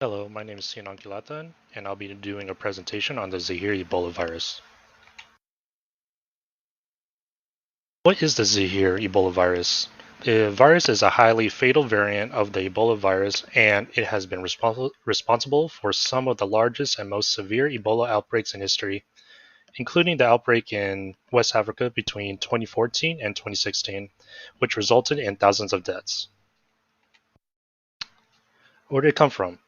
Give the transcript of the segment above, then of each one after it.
Hello, my name is Sinan Gilatan, and I'll be doing a presentation on the Zaire Ebola virus. What is the Zaire Ebola virus? The virus is a highly fatal variant of the Ebola virus, and it has been responsible for some of the largest and most severe Ebola outbreaks in history, including the outbreak in West Africa between 2014 and 2016, which resulted in thousands of deaths. Where did it come from?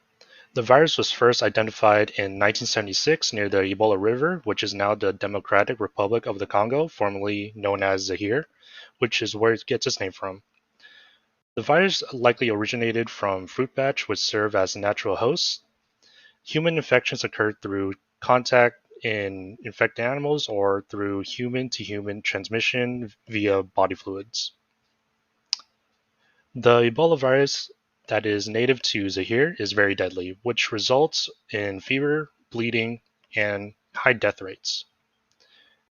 The virus was first identified in 1976 near the Ebola River, which is now the Democratic Republic of the Congo, formerly known as Zaire, which is where it gets its name from. The virus likely originated from fruit bats, which serve as natural hosts. Human infections occurred through contact in infected animals or through human to human transmission via body fluids. The Ebola virus that is native to Zaire is very deadly, which results in fever, bleeding, and high death rates.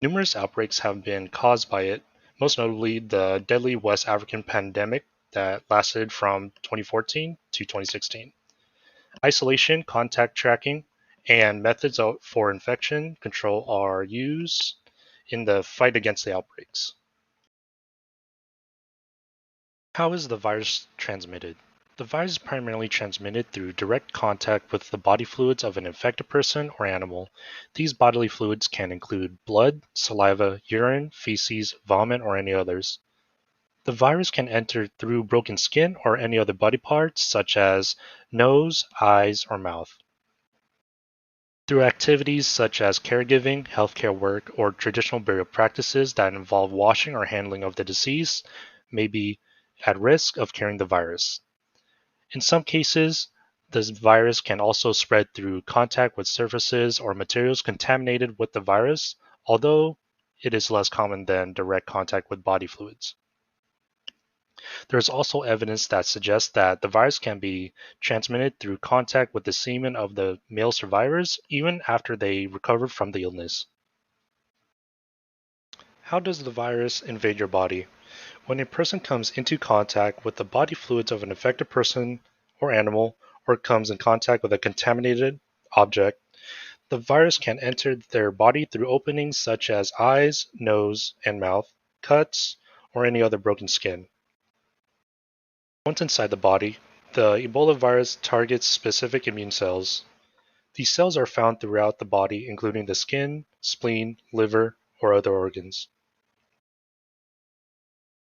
Numerous outbreaks have been caused by it, most notably the deadly West African pandemic that lasted from 2014 to 2016. Isolation, contact tracking, and methods for infection control are used in the fight against the outbreaks. How is the virus transmitted? The virus is primarily transmitted through direct contact with the body fluids of an infected person or animal. These bodily fluids can include blood, saliva, urine, feces, vomit, or any others. The virus can enter through broken skin or any other body parts, such as nose, eyes, or mouth. Through activities such as caregiving, healthcare work, or traditional burial practices that involve washing or handling of the deceased may be at risk of carrying the virus. In some cases, this virus can also spread through contact with surfaces or materials contaminated with the virus, although it is less common than direct contact with body fluids. There is also evidence that suggests that the virus can be transmitted through contact with the semen of the male survivors even after they recovered from the illness. How does the virus invade your body? When a person comes into contact with the body fluids of an infected person or animal, or comes in contact with a contaminated object, the virus can enter their body through openings such as eyes, nose, and mouth, cuts, or any other broken skin. Once inside the body, the Ebola virus targets specific immune cells. These cells are found throughout the body, including the skin, spleen, liver, or other organs.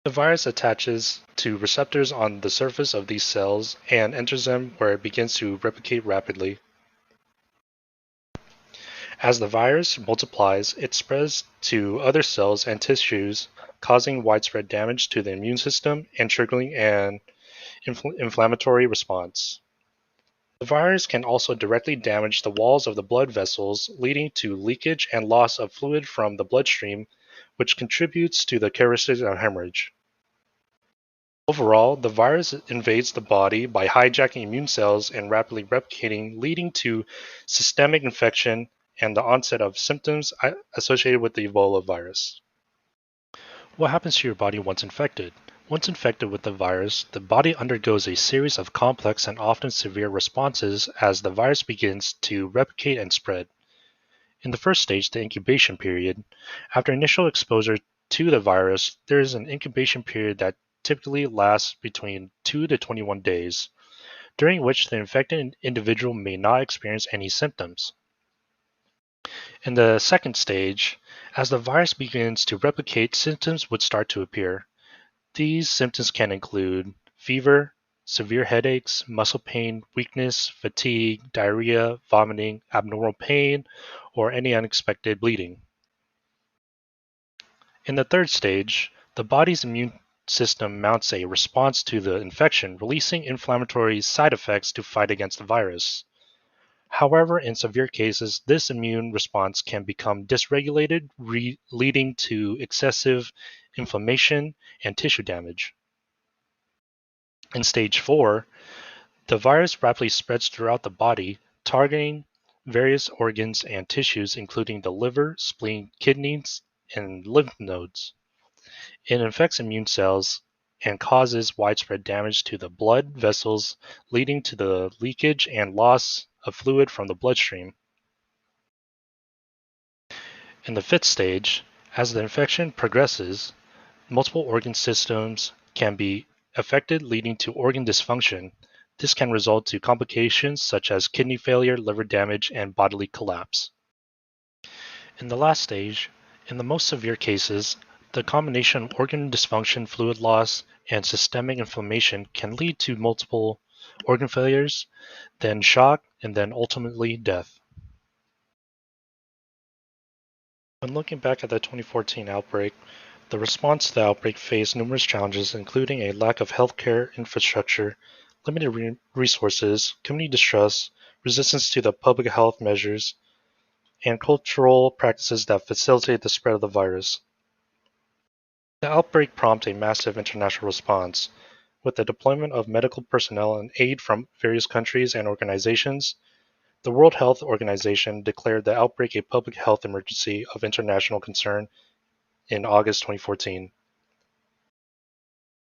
The virus attaches to receptors on the surface of these cells and enters them where it begins to replicate rapidly. As the virus multiplies, it spreads to other cells and tissues, causing widespread damage to the immune system and triggering an inflammatory response. The virus can also directly damage the walls of the blood vessels, leading to leakage and loss of fluid from the bloodstream, which contributes to the characteristic of hemorrhage. Overall, the virus invades the body by hijacking immune cells and rapidly replicating, leading to systemic infection and the onset of symptoms associated with the Ebola virus. What happens to your body once infected? Once infected with the virus, the body undergoes a series of complex and often severe responses as the virus begins to replicate and spread. In the first stage, the incubation period, after initial exposure to the virus, there is an incubation period that typically lasts between 2 to 21 days, during which the infected individual may not experience any symptoms. In the second stage, as the virus begins to replicate, symptoms would start to appear. These symptoms can include fever, severe headaches, muscle pain, weakness, fatigue, diarrhea, vomiting, abnormal pain, or any unexpected bleeding. In the third stage, the body's immune system mounts a response to the infection, releasing inflammatory side effects to fight against the virus. However, in severe cases, this immune response can become dysregulated, leading to excessive inflammation and tissue damage. In stage 4, the virus rapidly spreads throughout the body, targeting various organs and tissues, including the liver, spleen, kidneys, and lymph nodes. It infects immune cells, and causes widespread damage to the blood vessels, leading to the leakage and loss of fluid from the bloodstream. In the fifth stage, as the infection progresses, multiple organ systems can be affected, leading to organ dysfunction. This can result to complications such as kidney failure, liver damage, and bodily collapse. In the last stage, in the most severe cases, the combination of organ dysfunction, fluid loss, and systemic inflammation can lead to multiple organ failures, then shock, and then ultimately death. When looking back at the 2014 outbreak, the response to the outbreak faced numerous challenges, including a lack of healthcare infrastructure, limited resources, community distrust, resistance to the public health measures, and cultural practices that facilitate the spread of the virus. The outbreak prompted a massive international response, with the deployment of medical personnel and aid from various countries and organizations. The World Health Organization declared the outbreak a public health emergency of international concern in August 2014.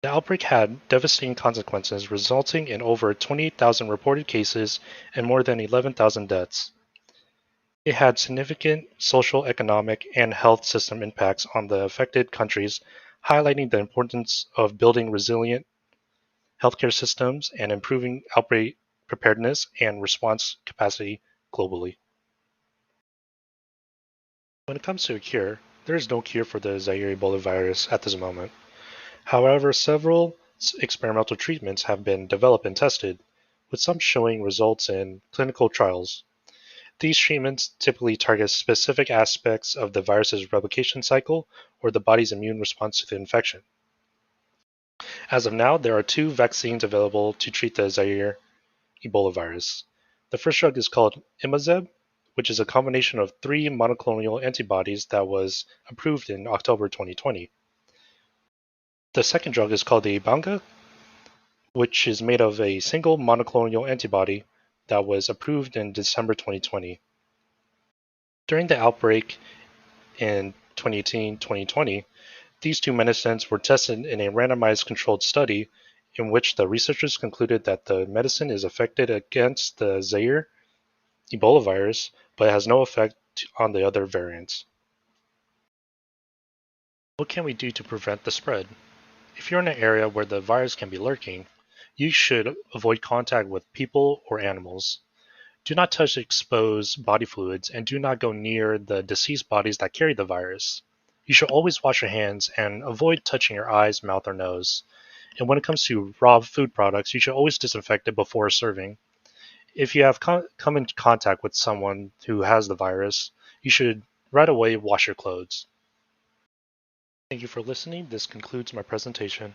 The outbreak had devastating consequences, resulting in over 28,000 reported cases and more than 11,000 deaths. It had significant social, economic, and health system impacts on the affected countries, highlighting the importance of building resilient healthcare systems and improving outbreak preparedness and response capacity globally. When it comes to a cure, there is no cure for the Zaire Ebola virus at this moment. However, several experimental treatments have been developed and tested, with some showing results in clinical trials. These treatments typically target specific aspects of the virus's replication cycle or the body's immune response to the infection. As of now, there are two vaccines available to treat the Zaire Ebola virus. The first drug is called Imazeb, which is a combination of three monoclonal antibodies that was approved in October 2020. The second drug is called the Ibanga, which is made of a single monoclonal antibody that was approved in December 2020. During the outbreak in 2018-2020, these two medicines were tested in a randomized controlled study in which the researchers concluded that the medicine is effective against the Zaire Ebola virus, but has no effect on the other variants. What can we do to prevent the spread? If you're in an area where the virus can be lurking, you should avoid contact with people or animals. Do not touch exposed body fluids and do not go near the deceased bodies that carry the virus. You should always wash your hands and avoid touching your eyes, mouth, or nose. And when it comes to raw food products, you should always disinfect it before serving. If you have come in contact with someone who has the virus, you should right away wash your clothes. Thank you for listening. This concludes my presentation.